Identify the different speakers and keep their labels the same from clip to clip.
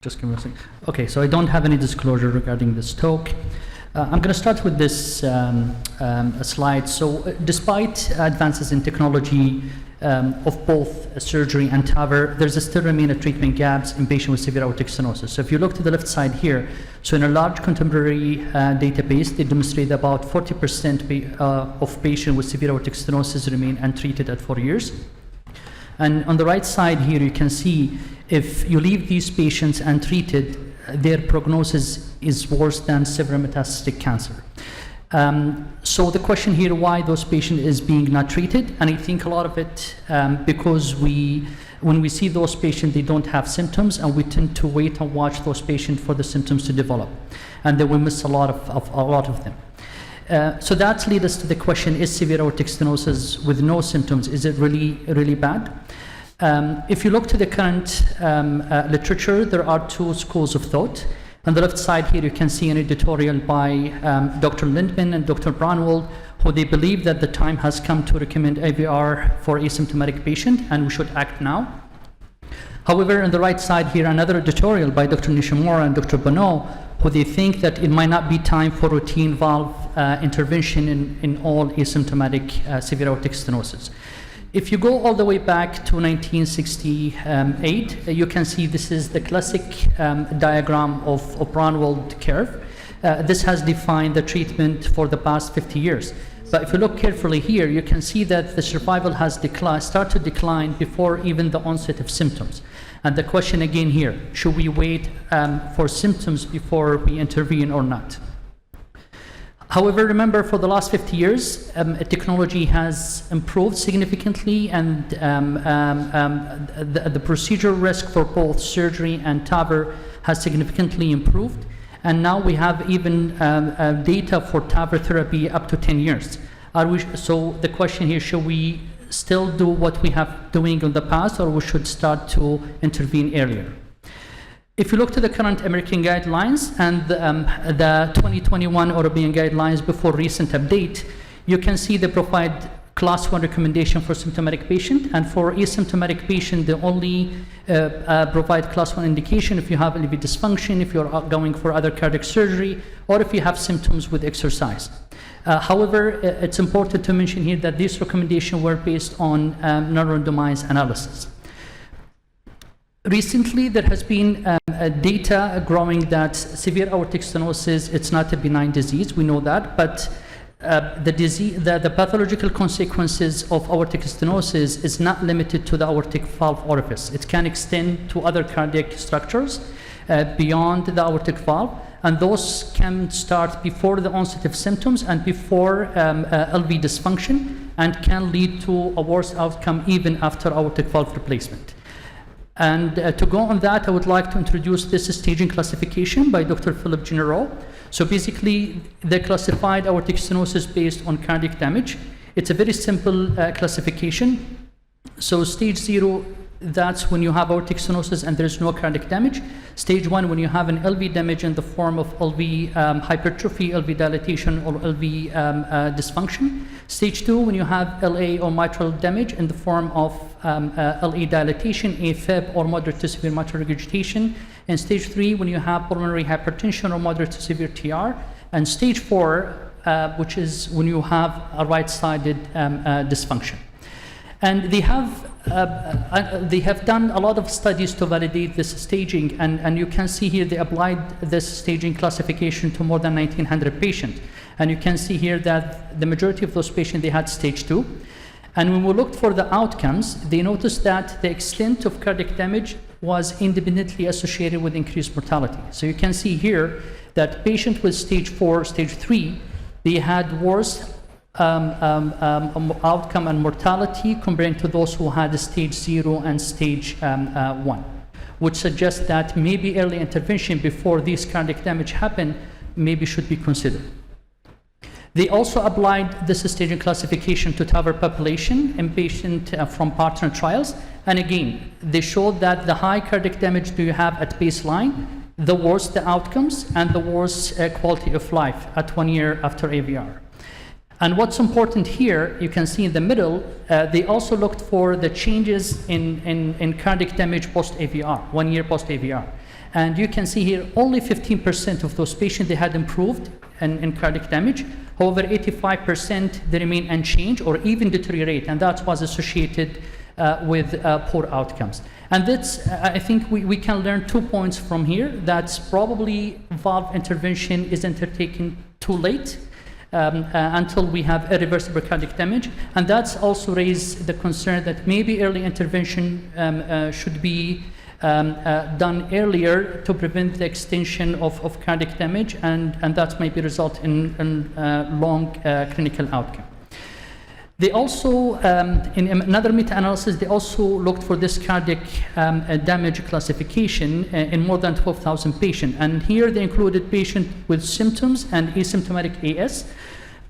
Speaker 1: Just give me a second. Okay, so I don't have any disclosure regarding this talk. I'm going to start with this slide. So despite advances in technology of both surgery and TAVI, there's still remain a treatment gaps in patients with severe aortic stenosis. So if you look to the left side here, so in a large contemporary database, they demonstrate about 40% of patients with severe aortic stenosis remain untreated at 4 years. And on the right side here, you can see if you leave these patients untreated, their prognosis is worse than severe metastatic cancer. So the question here, why those patients is being not treated? And I think a lot of it because when we see those patients, they don't have symptoms, and we tend to wait and watch those patients for the symptoms to develop, and then we miss a lot of them. So that leads us to the question: is severe aortic stenosis with no symptoms, is it really bad? If you look to the current literature, there are two schools of thought. On the left side here, you can see an editorial by Dr. Lindman and Dr. Braunwald, who they believe that the time has come to recommend IVR for asymptomatic patient, and we should act now. However, on the right side here, another editorial by Dr. Nishimura and Dr. Bono, who they think that it might not be time for routine valve intervention in all asymptomatic severe aortic stenosis. If you go all the way back to 1968, you can see this is the classic diagram of Braunwald curve. This has defined the treatment for the past 50 years. But if you look carefully here, you can see that the survival has started to decline before even the onset of symptoms. And the question again here, should we wait for symptoms before we intervene or not? However, remember, for the last 50 years, technology has improved significantly, and the procedural risk for both surgery and TAVI has significantly improved. And now we have even data for TAVI therapy up to 10 years. So the question here, should we still do what we have doing in the past, or we should start to intervene earlier? If you look to the current American guidelines and the 2021 European guidelines before recent update, you can see they provide class 1 recommendation for symptomatic patient, and for asymptomatic patient, they only provide class 1 indication if you have LV dysfunction, if you're going for other cardiac surgery, or if you have symptoms with exercise. However, it's important to mention here that these recommendations were based on non-randomized analysis. Recently, there has been data growing that severe aortic stenosis, it's not a benign disease, we know that, but the pathological consequences of aortic stenosis is not limited to the aortic valve orifice. It can extend to other cardiac structures beyond the aortic valve, and those can start before the onset of symptoms and before LV dysfunction, and can lead to a worse outcome even after aortic valve replacement. And to go on that, I would like to introduce this staging classification by Dr. Philip General. So basically, they classified aortic stenosis based on cardiac damage. It's a very simple classification. So stage 0, that's when you have aortic stenosis and there's no cardiac damage. Stage 1, when you have an LV damage in the form of LV hypertrophy, LV dilatation, or LV dysfunction. Stage 2, when you have LA or mitral damage in the form of LA dilatation, AFib, or moderate to severe mitral regurgitation. And stage 3, when you have pulmonary hypertension or moderate to severe TR. And stage 4, which is when you have a right-sided dysfunction. And they have done a lot of studies to validate this staging, and you can see here they applied this staging classification to more than 1,900 patients. And you can see here that the majority of those patients, they had stage 2. And when we looked for the outcomes, they noticed that the extent of cardiac damage was independently associated with increased mortality. So you can see here that patients with stage 4, stage 3, they had worse outcome and mortality comparing to those who had stage 0 and stage 1, which suggests that maybe early intervention before these cardiac damage happen maybe should be considered. They also applied this staging classification to TAVI population in patients from partner trials, and again, they showed that the high cardiac damage do you have at baseline, the worse the outcomes and the worse quality of life at 1 year after AVR. And what's important here, you can see in the middle, they also looked for the changes in cardiac damage post-AVR, 1 year post-AVR. And you can see here only 15% of those patients, they had improved in cardiac damage. However, 85% they remain unchanged or even deteriorate, and that was associated with poor outcomes. And that's, I think we can learn 2 points from here. That's probably valve intervention is undertaken too late until we have irreversible cardiac damage. And that's also raised the concern that maybe early intervention should be done earlier to prevent the extension of cardiac damage, and that might result in long clinical outcome. They also, in another meta-analysis, they also looked for this cardiac damage classification in more than 12,000 patients. And here they included patients with symptoms and asymptomatic AS.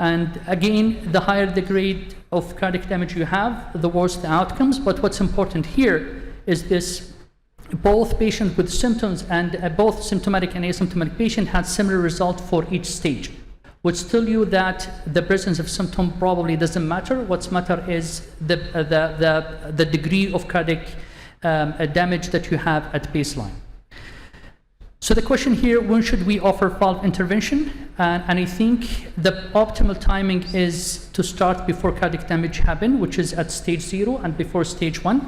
Speaker 1: And again, the higher the grade of cardiac damage you have, the worse the outcomes. But what's important here is this: both patients with symptoms and both symptomatic and asymptomatic patients had similar results for each stage, which tell you that the presence of symptom probably doesn't matter. What's matter is the degree of cardiac damage that you have at baseline. So the question here: when should we offer valve intervention? And I think the optimal timing is to start before cardiac damage happen, which is at stage 0 and before stage 1.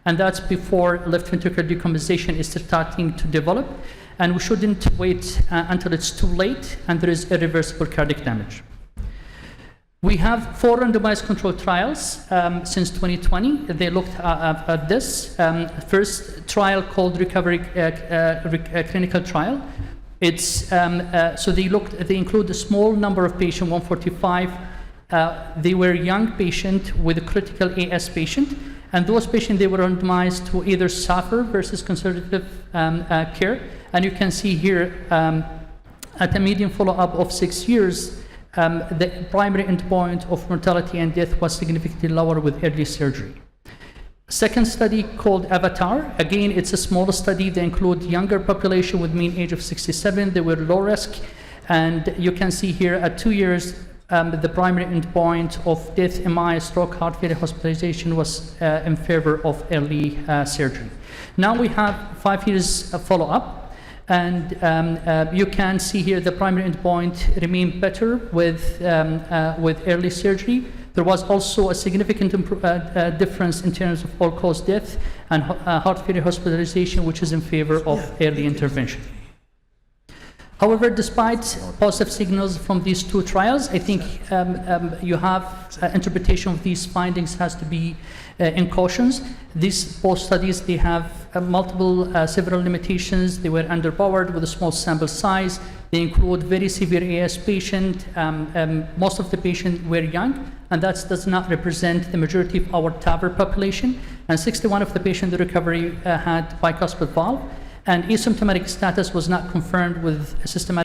Speaker 1: And that's before left ventricular decompensation is starting to develop. And we shouldn't wait until it's too late and there is irreversible cardiac damage. We have 4 randomized controlled trials since 2020. They looked at this. First trial called Recovery Clinical Trial. It's so they include a small number of patients, 145. They were young patients with a critical AS patient, and those patients, they were randomized to either SAFER versus conservative care. And you can see here at a median follow-up of 6 years, the primary endpoint of mortality and death was significantly lower with early surgery. Second study called Avatar. Again, it's a smaller study. They include younger population with mean age of 67. They were low risk. And you can see here at 2 years, the primary endpoint of death, MI, stroke, heart failure, hospitalization was in favor of early surgery. Now we have 5 years follow-up. And you can see here the primary endpoint remained better with early surgery. There was also a significant difference in terms of all-cause death and heart failure hospitalization, which is in favor of early intervention. However, despite positive signals from these 2 trials, I think you have interpretation of these findings has to be in cautions. These both studies, they have several limitations. They were underpowered with a small sample size. They include very severe AS patients. Most of the patients were young, and that does not represent the majority of our TAVR population. And 61 of the patients in the recovery had bicuspid valve, and asymptomatic status was not confirmed with a systematic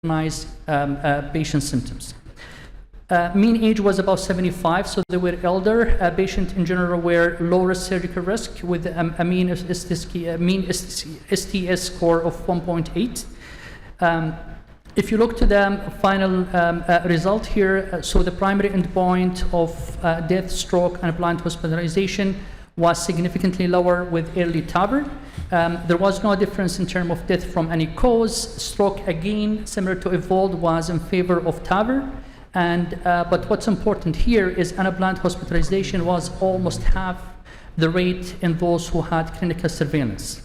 Speaker 1: recognize patient symptoms. Mean age was about 75, so they were elder. Patients in general were low risk surgical risk with a mean STS score of 1.8. If you look to the final result here, so the primary endpoint of death, stroke, and planned hospitalization was significantly lower with early TAVI. There was no difference in terms of death from any cause. Stroke, again, similar to EVOLVE, was in favor of TAVI. But what's important here is unplanned hospitalization was almost half the rate in those who had clinical surveillance.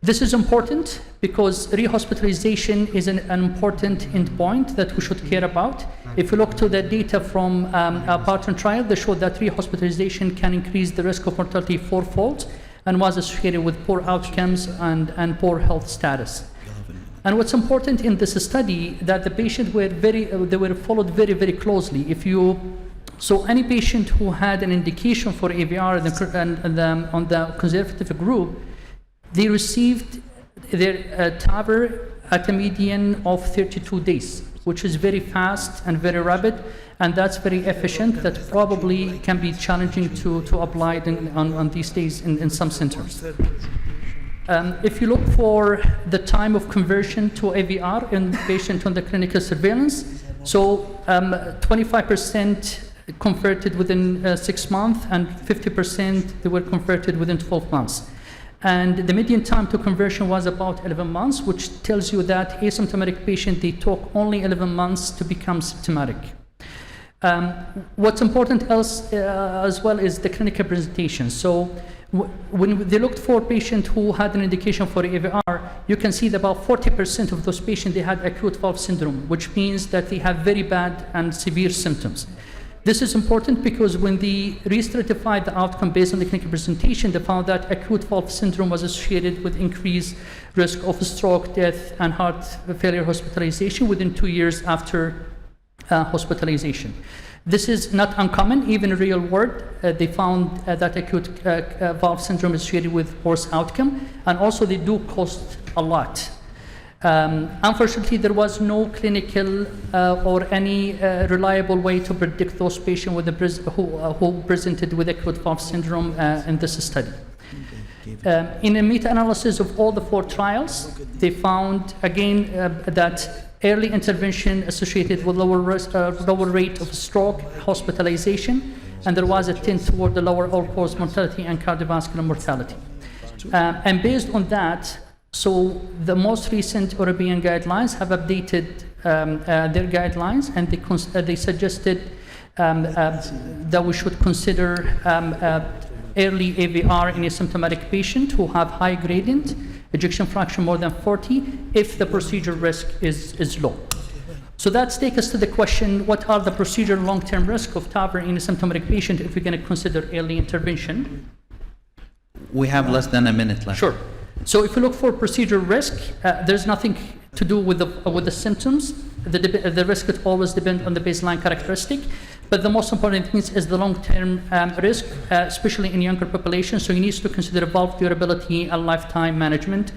Speaker 1: This is important because rehospitalization is an important endpoint that we should care about. If you look to the data from our Barton trial, they showed that rehospitalization can increase the risk of mortality fourfold and was associated with poor outcomes and poor health status. And what's important in this study that the patients they were followed very, very closely. So any patient who had an indication for AVR on the conservative group, they received their TAVI at a median of 32 days, which is very fast and very rapid, and that's very efficient. That probably can be challenging to apply on these days in some centers. If you look for the time of conversion to AVR in patient on the clinical surveillance, so 25% converted within 6 months and 50% they were converted within 12 months. And the median time to conversion was about 11 months, which tells you that asymptomatic patient, they took only 11 months to become symptomatic. What's important else as well is the clinical presentation. So when they looked for patients who had an indication for AVR, you can see that about 40% of those patients, they had acute valve syndrome, which means that they have very bad and severe symptoms. This is important because when they re-stratified the outcome based on the clinical presentation, they found that acute valve syndrome was associated with increased risk of stroke, death, and heart failure hospitalization within 2 years after hospitalization. This is not uncommon. Even in real world, they found that acute valve syndrome is associated with worse outcome, and also they do cost a lot. Unfortunately, there was no clinical or any reliable way to predict those patients with who presented with acute valve syndrome in this study. In a meta-analysis of all the 4 trials, they found again that early intervention associated with lower rate of stroke, hospitalization, and there was a tend toward the lower all-cause mortality and cardiovascular mortality. And based on that, so the most recent European guidelines have updated their guidelines, and they suggested that we should consider early AVR in asymptomatic patient who have high gradient, ejection fraction more than 40, if the procedure risk is low. So that takes us to the question, what are the procedure long-term risk of TAVI in asymptomatic patient if we're going to consider early intervention?
Speaker 2: We have less than a minute left.
Speaker 1: Sure. So if you look for procedure risk, there's nothing to do with the symptoms. The risk would always depend on the baseline characteristic. But the most important thing is the long-term risk, especially in younger population. So you need to consider valve durability and lifetime management.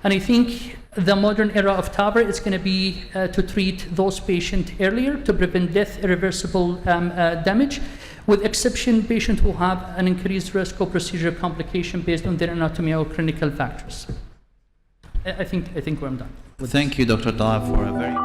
Speaker 1: And I think the modern era of TAVI is going to be to treat those patients earlier to prevent death, irreversible damage, with exception patients who have an increased risk of procedure complication based on their anatomy or clinical factors. I think we're done.
Speaker 2: Thank you, Dr. Talal, for a very